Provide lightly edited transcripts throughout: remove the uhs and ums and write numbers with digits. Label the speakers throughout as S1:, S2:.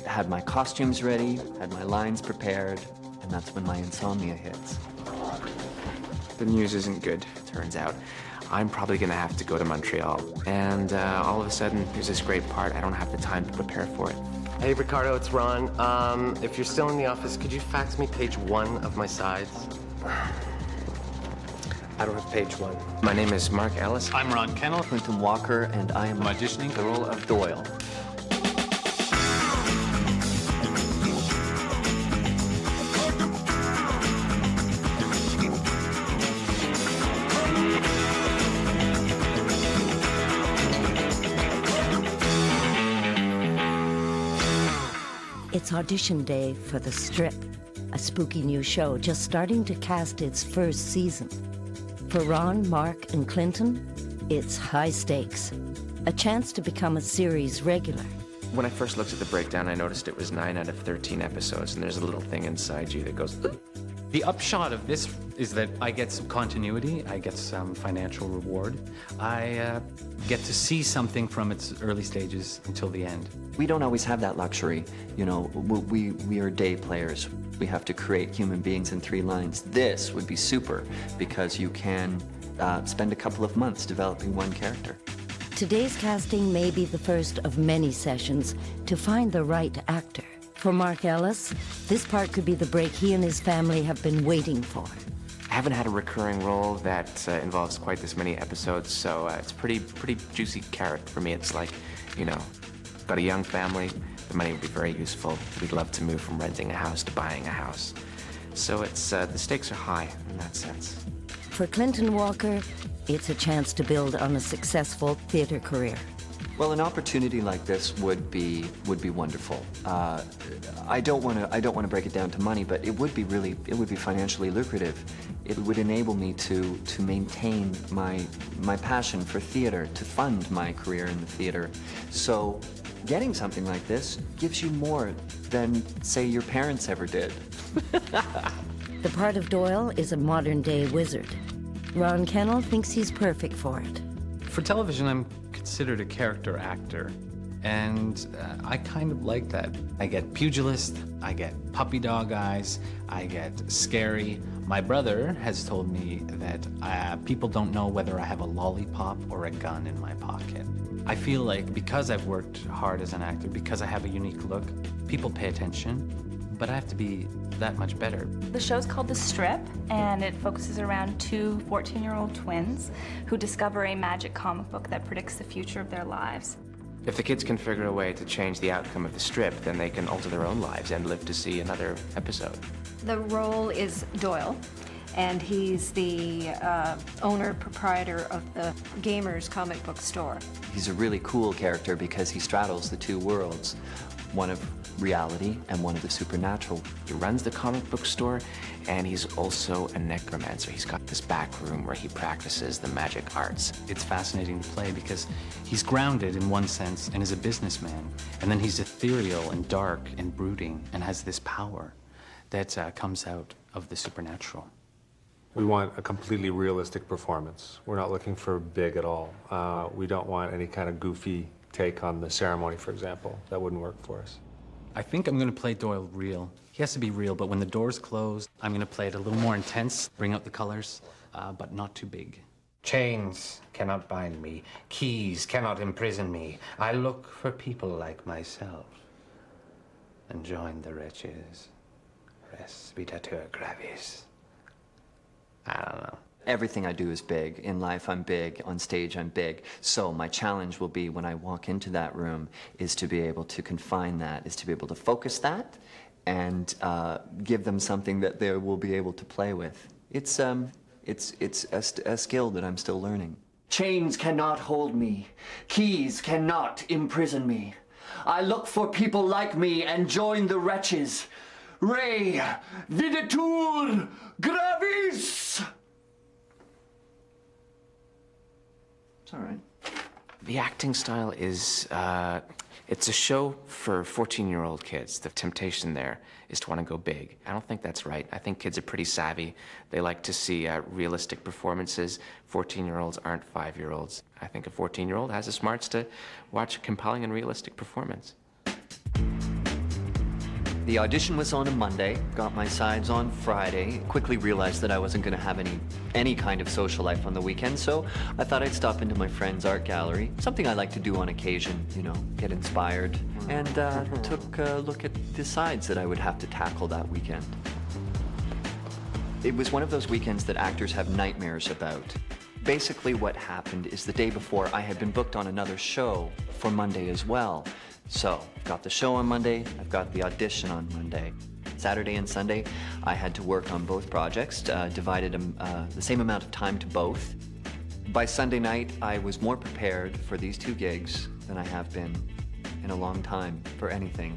S1: had my costumes ready, had my lines prepared, and that's when my insomnia hits.
S2: The news isn't good, turns out. I'm probably gonna have to go to Montreal. And all of a sudden, there's this great part. I don't have the time to prepare for it.
S3: Hey, Ricardo, it's Ron. If you're still in the office, could you fax me page 1 of my sides? I don't have page 1.
S2: My name is Mark Ellis.
S4: I'm Ron Kennel.
S1: Clinton Walker, and I am
S4: Auditioning
S1: the role of Doyle.
S5: It's audition day for The Strip, a spooky new show just starting to cast its first season. For Ron, Mark, and Clinton, it's high stakes. A chance to become a series regular.
S2: When I first looked at the breakdown, I noticed it was 9 out of 13 episodes, and there's a little thing inside you that goes,
S4: The upshot of this is that I get some continuity, I get some financial reward, I get to see something from its early stages until the end.
S1: We don't always have that luxury. You know, we are day players. We have to create human beings in 3 lines. This would be super because you can spend a couple of months developing one character.
S5: Today's casting may be the first of many sessions to find the right actor. For Mark Ellis, this part could be the break he and his family have been waiting for.
S2: I haven't had a recurring role that involves quite this many episodes, so it's pretty juicy carrot for me. It's like, you know, got a young family, the money would be very useful. We'd love to move from renting a house to buying a house. So it's, the stakes are high in that sense.
S5: For Clinton Walker, it's a chance to build on a successful theater career.
S1: Well, an opportunity like this would be wonderful. I don't want to break it down to money, but it would be financially lucrative. It would enable me to maintain my passion for theater, to fund my career in the theater. So, getting something like this gives you more than, say, your parents ever did.
S5: The part of Doyle is a modern-day wizard. Ron Kennel thinks he's perfect for it.
S4: For television, I'm considered a character actor, and I kind of like that. I get pugilist, I get puppy dog eyes, I get scary. My brother has told me that people don't know whether I have a lollipop or a gun in my pocket. I feel like because I've worked hard as an actor, because I have a unique look, people pay attention, but I have to be that much better.
S6: The show's called The Strip, and it focuses around 2 14-year-old twins who discover a magic comic book that predicts the future of their lives.
S2: If the kids can figure a way to change the outcome of the strip, then they can alter their own lives and live to see another episode.
S7: The role is Doyle, and he's the owner, proprietor of the Gamers comic book store.
S1: He's a really cool character because he straddles the 2 worlds, one of reality and one of the supernatural.
S2: He runs the comic book store, and he's also a necromancer. He's got this back room where he practices the magic arts.
S4: It's fascinating to play because he's grounded in one sense and is a businessman, and then he's ethereal and dark and brooding and has this power that comes out of the supernatural.
S8: We want a completely realistic performance. We're not looking for big at all. We don't want any kind of goofy take on the ceremony, for example. That wouldn't work for us.
S4: I think I'm going to play Doyle real. He has to be real, but when the door's closed, I'm going to play it a little more intense, bring out the colors, but not too big.
S9: Chains cannot bind me. Keys cannot imprison me. I look for people like myself and join the wretches. Res vitatur gravis. I don't know.
S1: Everything I do is big. In life, I'm big. On stage, I'm big. So my challenge will be when I walk into that room is to be able to confine that, is to be able to focus that and give them something that they will be able to play with. It's a skill that I'm still learning. Chains cannot hold me. Keys cannot imprison me. I look for people like me and join the wretches. Re videtur gravis! It's all right.
S2: The acting style is, it's a show for 14-year-old kids. The temptation there is to want to go big. I don't think that's right. I think kids are pretty savvy. They like to see realistic performances. 14-year-olds aren't 5-year-olds. I think a 14-year-old has the smarts to watch a compelling and realistic performance.
S1: The audition was on a Monday, got my sides on Friday, quickly realized that I wasn't going to have any kind of social life on the weekend, so I thought I'd stop into my friend's art gallery, something I like to do on occasion, you know, get inspired, and took a look at the sides that I would have to tackle that weekend. It was one of those weekends that actors have nightmares about. Basically what happened is the day before I had been booked on another show for Monday as well. So, I've got the show on Monday, I've got the audition on Monday. Saturday and Sunday, I had to work on both projects, divided the same amount of time to both. By Sunday night, I was more prepared for these two gigs than I have been in a long time for anything,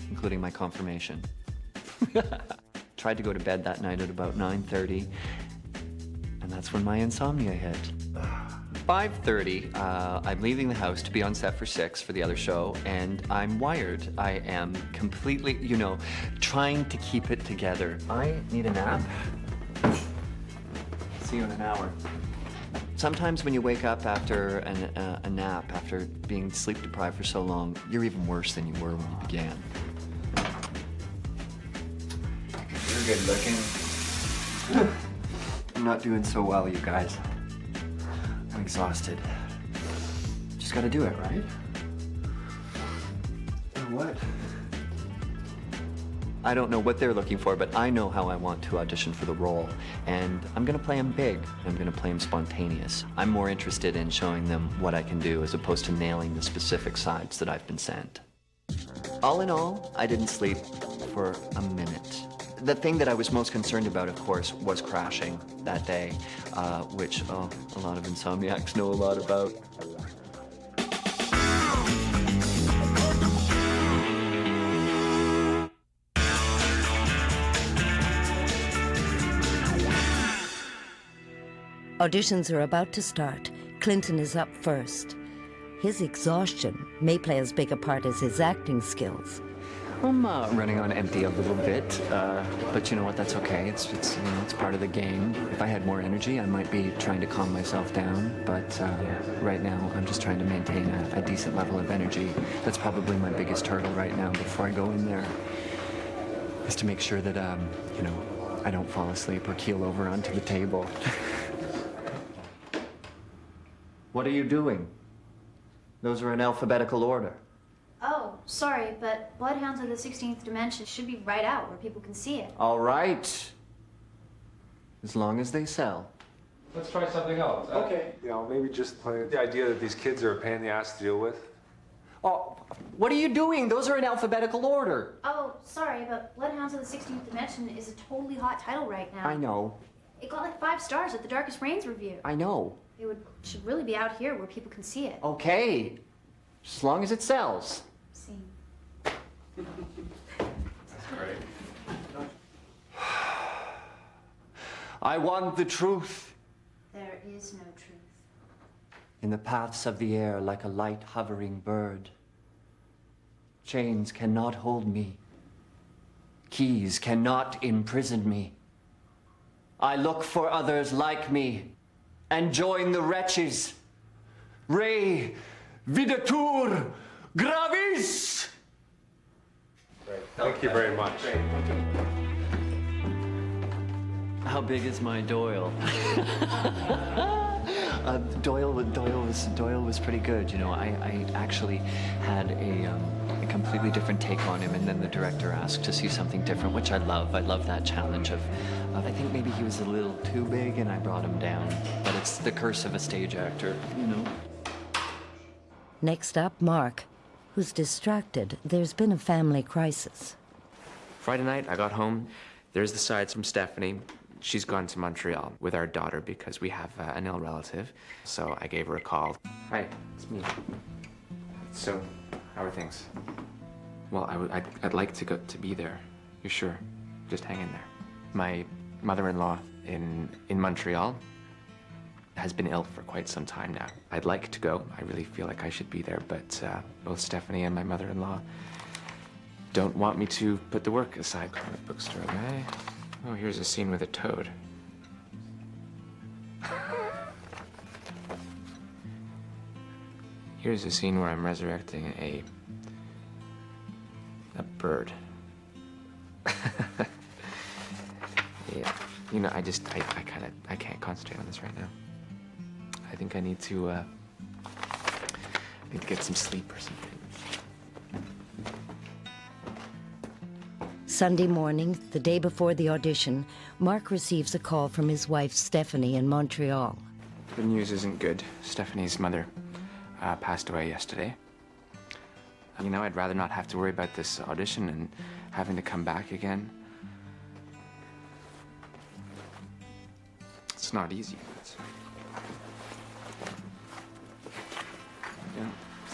S1: including my confirmation. Tried to go to bed that night at about 9:30, and that's when my insomnia hit. 5:30, I'm leaving the house to be on set for 6 for the other show, and I'm wired. I am completely, you know, trying to keep it together. I need a nap. See you in an hour. Sometimes when you wake up after a nap, after being sleep deprived for so long, you're even worse than you were when you began. You're good looking. I'm not doing so well, you guys. I'm exhausted. Just gotta do it, right? Or what? I don't know what they're looking for, but I know how I want to audition for the role. And I'm gonna play him big. I'm gonna play him spontaneous. I'm more interested in showing them what I can do as opposed to nailing the specific sides that I've been sent. All in all, I didn't sleep for a minute. The thing that I was most concerned about, of course, was crashing that day, which a lot of insomniacs know a lot about.
S5: Auditions are about to start. Clinton is up first. His exhaustion may play as big a part as his acting skills.
S1: I'm running on empty a little bit, but you know what? That's okay. It's you know, it's part of the game. If I had more energy, I might be trying to calm myself down. But right now, I'm just trying to maintain a decent level of energy. That's probably my biggest hurdle right now before I go in there, is to make sure that you know, I don't fall asleep or keel over onto the table. What are you doing? Those are in alphabetical order.
S10: Oh, sorry, but Bloodhounds of the 16th Dimension should be right out where people can see it.
S1: All right. As long as they sell.
S8: Let's try something else. Okay. You know, maybe just play the idea that these kids are a pain in the ass to deal with.
S1: Oh, what are you doing? Those are in alphabetical order.
S10: Oh, sorry, but Bloodhounds of the 16th Dimension is a totally hot title right now.
S1: I know.
S10: It got like 5 stars at the Darkest Reigns review.
S1: I know.
S10: It should really be out here where people can see it.
S1: Okay. As long as it sells.
S10: See.
S8: That's great.
S1: I want the truth.
S10: There is no truth.
S1: In the paths of the air like a light hovering bird. Chains cannot hold me. Keys cannot imprison me. I look for others like me and join the wretches. Re videtur gravis!
S8: Great. Thank you very much.
S1: How big is my Doyle? Doyle was pretty good. You know, I actually had a completely different take on him, and then the director asked to see something different, which I love. I love that challenge of I think maybe he was a little too big, and I brought him down. But it's the curse of a stage actor, you know.
S5: Next up, Mark, who's distracted. There's been a family crisis.
S2: Friday night, I got home. There's the sides from Stephanie. She's gone to Montreal with our daughter because we have an ill relative. So I gave her a call. Hi, it's me. So, how are things? Well, I'd like to be there. You're sure? Just hang in there. My mother-in-law in Montreal has been ill for quite some time now. I'd like to go. I really feel like I should be there, but both Stephanie and my mother-in-law don't want me to put the work aside. Comic bookstore guy. Oh, here's a scene with a toad. Here's a scene where I'm resurrecting a bird. Yeah. You know, I can't concentrate on this right now. I think I need to get some sleep or something.
S5: Sunday morning, the day before the audition, Mark receives a call from his wife, Stephanie, in Montreal.
S2: The news isn't good. Stephanie's mother passed away yesterday. You know, I'd rather not have to worry about this audition and having to come back again. It's not easy. It's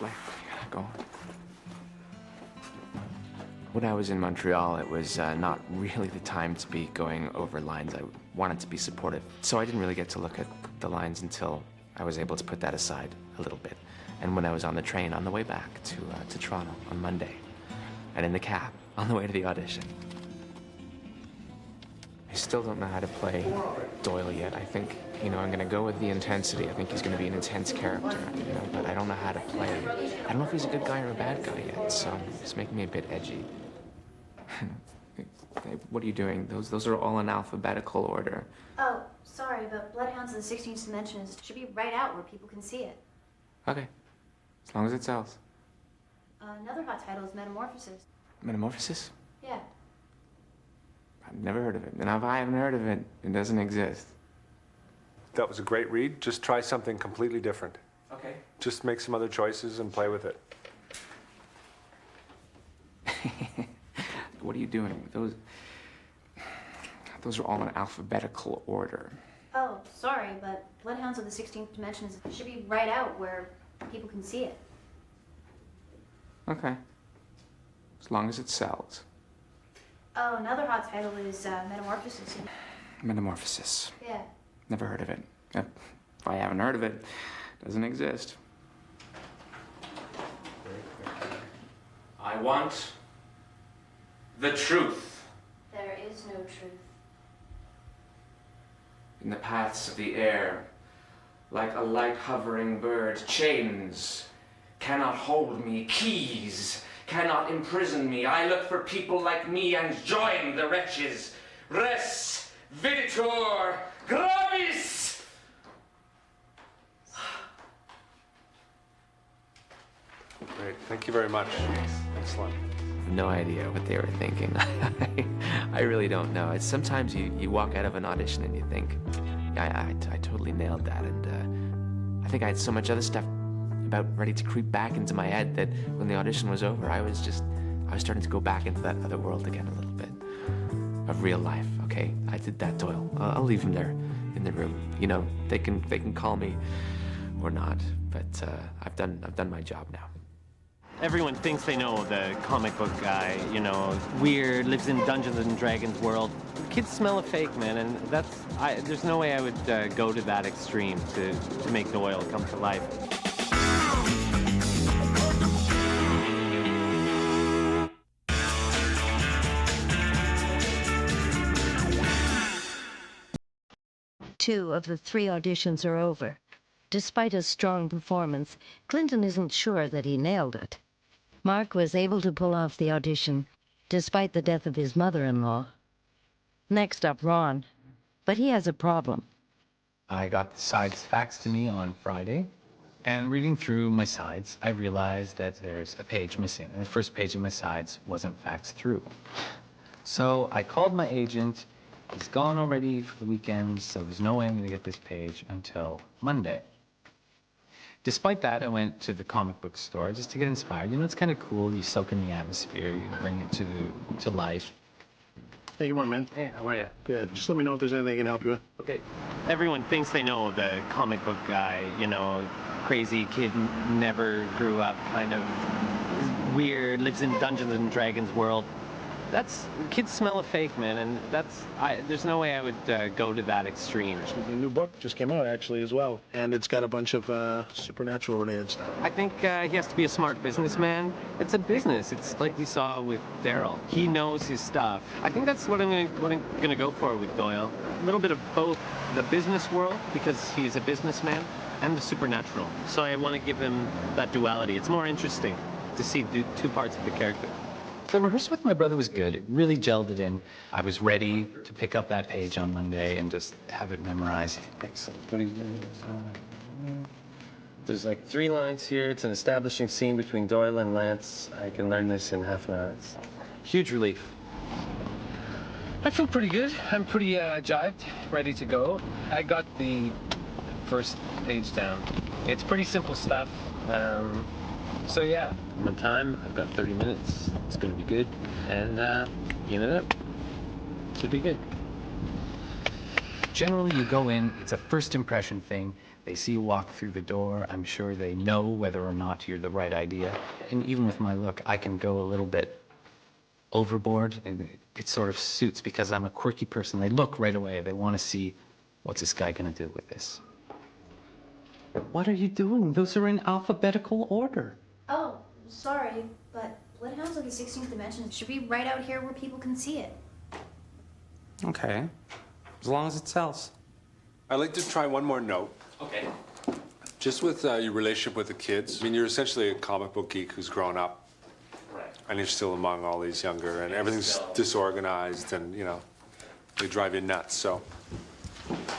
S2: life. You gotta go on. When I was in Montreal, it was not really the time to be going over lines. I wanted to be supportive, so I didn't really get to look at the lines until I was able to put that aside a little bit. And when I was on the train on the way back to Toronto on Monday, and in the cab on the way to the audition. I still don't know how to play Doyle yet. I think, you know, I'm gonna go with the intensity. I think he's gonna be an intense character, you know, but I don't know how to play. I don't know if he's a good guy or a bad guy yet, so it's making me a bit edgy. Hey, what are you doing? Those are all in alphabetical order.
S10: Oh, sorry, but Bloodhounds of the 16th Dimension should be right out where people can see it.
S2: Okay, as long as it sells.
S10: Another hot title is Metamorphosis.
S2: Metamorphosis?
S10: Yeah.
S2: I've never heard of it. And if I haven't heard of it, it doesn't exist.
S8: That was a great read. Just try something completely different.
S2: Okay.
S8: Just make some other choices and play with it.
S2: What are you doing? Those are all in alphabetical order.
S10: Oh, sorry, but Bloodhounds of the 16th Dimension should be right out where people can see it.
S2: Okay. As long as it sells.
S10: Oh, another hot title is Metamorphosis.
S2: Metamorphosis.
S10: Yeah.
S2: Never heard of it. If I haven't heard of it, it doesn't exist. I want the truth.
S10: There is no truth.
S2: In the paths of the air, like a light hovering bird, chains cannot hold me, keys cannot imprison me. I look for people like me and join the wretches. Res viditur gravis!
S8: Great. Thank you very much. Excellent.
S2: No idea what they were thinking. I really don't know. It's sometimes you walk out of an audition and you think, yeah, I totally nailed that. And I think I had so much other stuff about ready to creep back into my head that when the audition was over, I was starting to go back into that other world again a little bit of real life. Okay, I did that, Doyle. I'll leave him there in the room. You know, they can call me or not, but I've done my job now.
S3: Everyone thinks they know the comic book guy, you know, weird, lives in Dungeons and Dragons world. Kids smell a fake, man, and there's no way I would go to that extreme to make Doyle come to life.
S5: Two of the three auditions are over. Despite a strong performance, Clinton isn't sure that he nailed it. Mark was able to pull off the audition, despite the death of his mother-in-law. Next up, Ron. But he has a problem.
S4: I got the sides faxed to me on Friday, and reading through my sides, I realized that there's a page missing, and the first page of my sides wasn't faxed through. So I called my agent. He's gone already for the weekend, so there's no way I'm going to get this page until Monday. Despite that, I went to the comic book store just to get inspired. You know, it's kind of cool. You soak in the atmosphere. You bring it to life.
S11: Hey, good morning, man.
S3: Hey, how are you?
S11: Good. Just let me know if there's anything I can help you with.
S3: Okay. Everyone thinks they know the comic book guy, you know, crazy kid, never grew up, kind of weird, lives in Dungeons and Dragons world. Kids smell a fake, man, and there's no way I would go to that extreme.
S11: The new book just came out, actually, as well, and it's got a bunch of supernatural-related stuff.
S3: I think he has to be a smart businessman. It's a business. It's like we saw with Daryl. He knows his stuff. I think that's what I'm gonna go for with Doyle. A little bit of both the business world, because he's a businessman, and the supernatural. So I want to give him that duality. It's more interesting to see two parts of the character.
S4: The rehearsal with my brother was good. It really gelled it in. I was ready to pick up that page on Monday and just have it memorized.
S3: Excellent. There's like 3 lines here. It's an establishing scene between Doyle and Lance. I can learn this in half an hour. It's huge relief. I feel pretty good. I'm pretty jived, ready to go. I got the first page down. It's pretty simple stuff. So yeah, I'm on time. I've got 30 minutes. It's gonna be good. And should be good.
S4: Generally, you go in, it's a first impression thing. They see you walk through the door. I'm sure they know whether or not you're the right idea. And even with my look, I can go a little bit overboard, and it sort of suits because I'm a quirky person. They look right away. They want to see, what's this guy going to do with this? What are you doing? Those are in alphabetical order.
S10: Oh, sorry, but Bloodhounds of the 16th Dimension should be right out here where people can see it.
S12: Okay, as long as it sells.
S8: I'd like to try one more note.
S4: Okay.
S8: Just with your relationship with the kids. I mean, you're essentially a comic book geek who's grown up.
S4: Right.
S8: And you're still among all these younger, and everything's disorganized, and, they drive you nuts, so.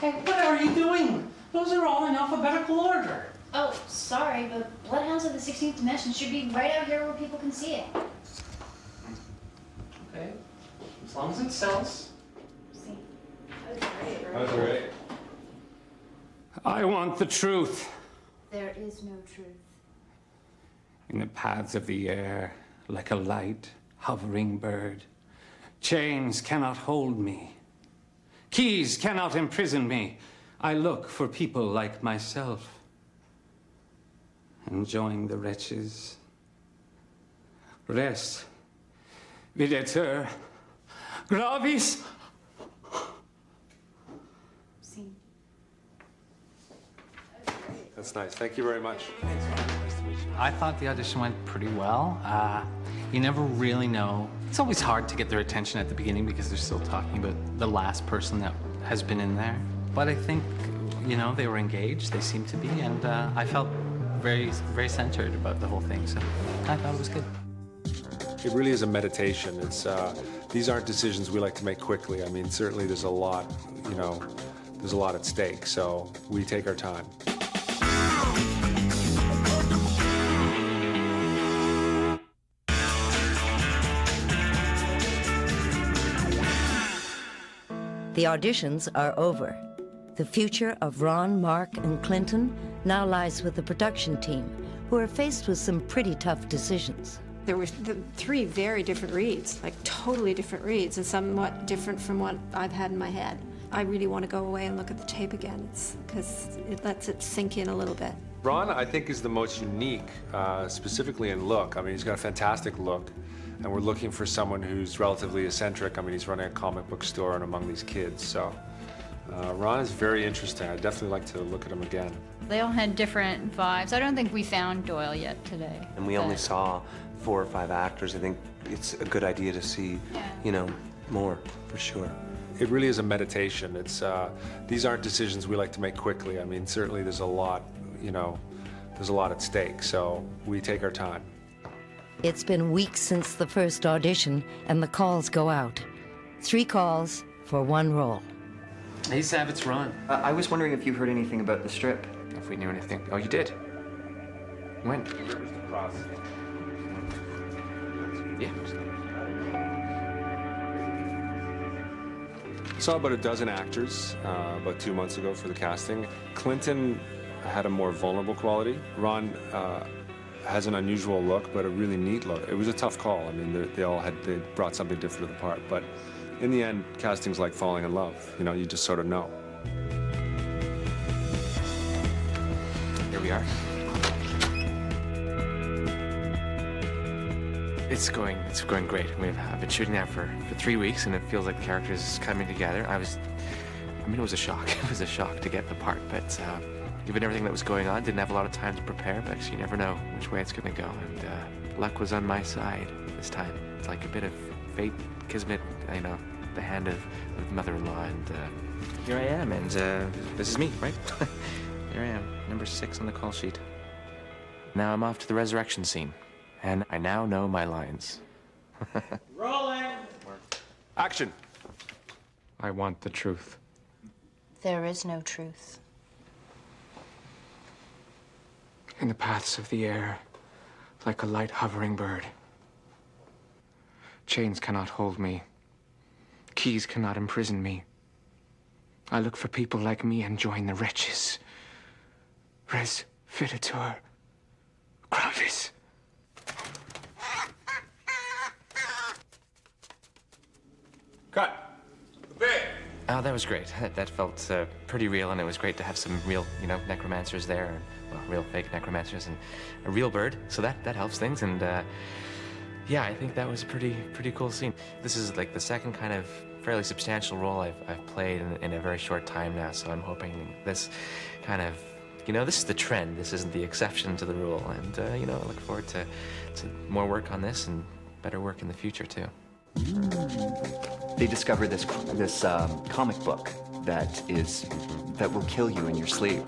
S12: Hey, what are you doing? Those are all in alphabetical order.
S10: Oh, sorry, but Bloodhounds of the 16th Dimension should be right out here where people can see it.
S12: Okay, as long as it sells.
S10: See, that was great, right?
S8: That's great.
S12: I want the truth.
S10: There is no truth.
S12: In the paths of the air, like a light, hovering bird. Chains cannot hold me. Keys cannot imprison me. I look for people like myself. Enjoying the wretches. Res videtur gravis.
S10: See.
S8: That's nice. Thank you very much.
S4: I thought the audition went pretty well. You never really know. It's always hard to get their attention at the beginning because they're still talking about the last person that has been in there. But I think, they were engaged, they seemed to be, and I felt very, very centered about the whole thing, so I thought it was good.
S8: It really is a meditation. These aren't decisions we like to make quickly. I mean, certainly there's a lot, there's a lot at stake, so we take our time.
S5: The auditions are over. The future of Ron, Mark, and Clinton now lies with the production team, who are faced with some pretty tough decisions.
S7: There were 3 very different reads, like totally different reads, and somewhat different from what I've had in my head. I really want to go away and look at the tape again, because it lets it sink in a little bit.
S8: Ron, I think, is the most unique, specifically in look. I mean, he's got a fantastic look, and we're looking for someone who's relatively eccentric. I mean, he's running a comic book store and among these kids, so Ron is very interesting. I'd definitely like to look at him again.
S13: They all had different vibes. I don't think we found Doyle yet today.
S14: And we only saw 4 or 5 actors. I think it's a good idea to see, more, for sure.
S8: It really is a meditation. These aren't decisions we like to make quickly. I mean, certainly there's a lot, there's a lot at stake, so we take our time.
S5: It's been weeks since the first audition, and the calls go out. 3 calls for 1 role.
S2: Hey, Sav, it's Ron.
S1: I was wondering if you heard anything about the strip.
S2: If we knew anything. Oh, you did? When? Yeah.
S8: Saw about a dozen actors about 2 months ago for the casting. Clinton had a more vulnerable quality. Ron has an unusual look, but a really neat look. It was a tough call. I mean, they brought something different to the part, but in the end, casting's like falling in love. You just sort of know.
S2: Here we are. It's going great. I've been shooting now for 3 weeks, and it feels like the character's coming together. It was a shock. It was a shock to get the part, but given everything that was going on, didn't have a lot of time to prepare, but you never know which way it's going to go, and luck was on my side this time. It's like a bit of fate, kismet, the hand of mother-in-law, and here I am, and this is me, right? Here I am, number 6 on the call sheet. Now I'm off to the resurrection scene, and I now know my lines.
S12: Rolling!
S8: Action.
S2: I want the truth.
S6: There is no truth.
S2: In the paths of the air, like a light hovering bird. Chains cannot hold me. Keys cannot imprison me. I look for people like me and join the wretches. Res videtur gravis.
S8: Cut.
S2: Oh, that was great. That felt pretty real, and it was great to have some real, necromancers there, and, well, real fake necromancers, and a real bird. So that helps things, and yeah, I think that was a pretty cool scene. This is like the second kind of fairly substantial role I've played in a very short time now. So I'm hoping this kind of, this is the trend. This isn't the exception to the rule, and I look forward to more work on this and better work in the future too.
S1: They discover this comic book that will kill you in your sleep.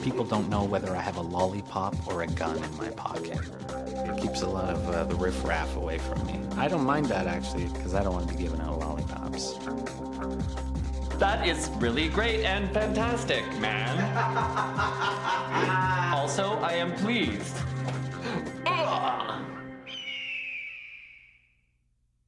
S4: People don't know whether I have a lollipop or a gun in my pocket. It keeps a lot of the riffraff away from me. I don't mind that, actually, because I don't want to be giving out lollipops.
S3: That is really great and fantastic, man. Also, I am pleased. Ugh.